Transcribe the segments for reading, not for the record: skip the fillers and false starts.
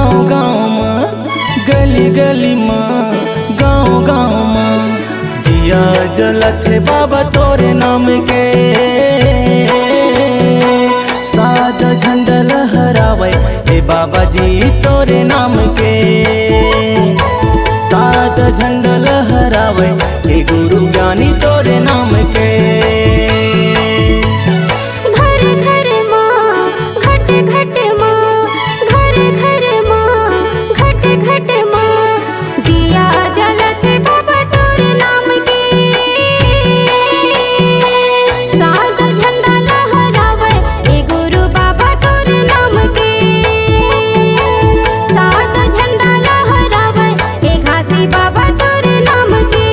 गाँव गाँव में गली गली में गाँव गाँव में दिया जलत है बाबा तोरे नाम के। सादा झंडा लहरावे हे बाबा जी तोरे नाम के। सादा झंडा लहरावे हे गुरु ज्ञानी तोरे नाम के। घर घर माँ घट घट माँ, घर घर माँ घट घट माँ, दिया जलत है बाबा तोरे नाम के। सादा झंडा लहरावे हे गुरु बाबा तोरे नाम के। सादा झंडा लहरावे हे घासी बाबा तोरे नाम के।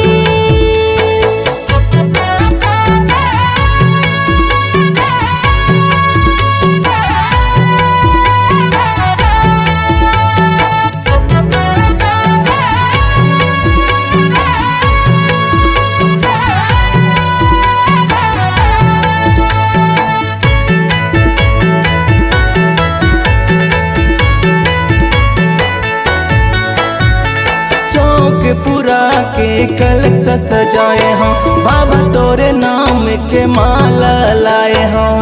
पूरा के कलश सजाए हों बाबा तोरे नाम के माला लाए हों।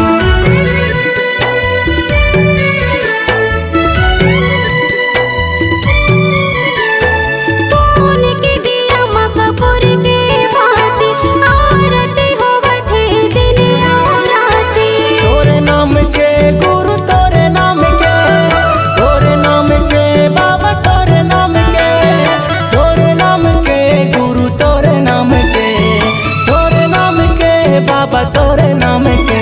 सोन के दिया मकपुर के भांति, आरती होवत है दिन और राति। तोरे नाम के गुरु तोरे नाम के, तोरे नाम के बाबा तोरे नाम के, तोरे नाम के गुरु तोरे नाम के, तोरे नाम के बाबा तोरे नाम के।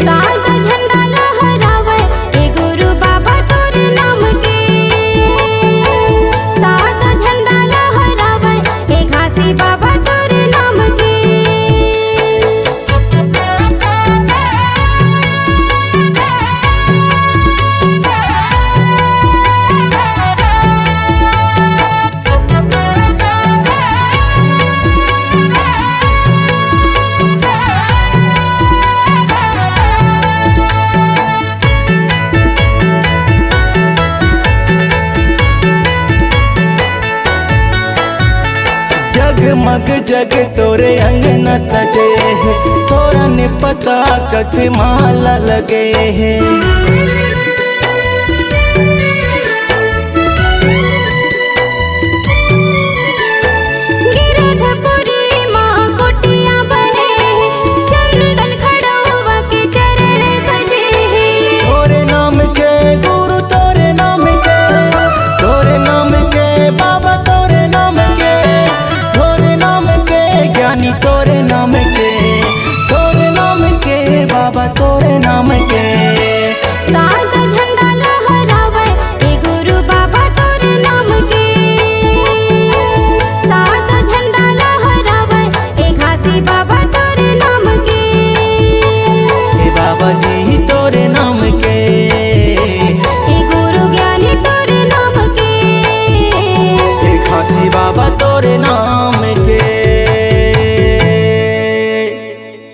सादा झंडा लहरावे हे गुरु बाबा तोरे नाम के। सादा झंडा लहरावे हे घासी बाबा तोरे नाम के। जगमग जग तोरे अंगना सजे है, तोरा ने पता कत माला लगे है। गिरधपुरी माँ कुटिया बने हैं, चंदन खड़ोवा के चरण सजे हैं। तोरे नाम के गुरु तोरे नाम के, तोरे नाम के बाबा तोरे नाम के, तोरे नाम के ज्ञानी तोरे नाम के, तोरे नाम के बाबा तोरे नाम के। सादा झंडा लहरावे हे गुरु बाबा तोरे नाम के। सादा झंडा लहरावे हे घासी बाबा तोरे नाम के। हे बाबा जी तोरे नाम के, हे गुरु ज्ञानी तोरे नाम के। हे घासी बाबा तोरे नाम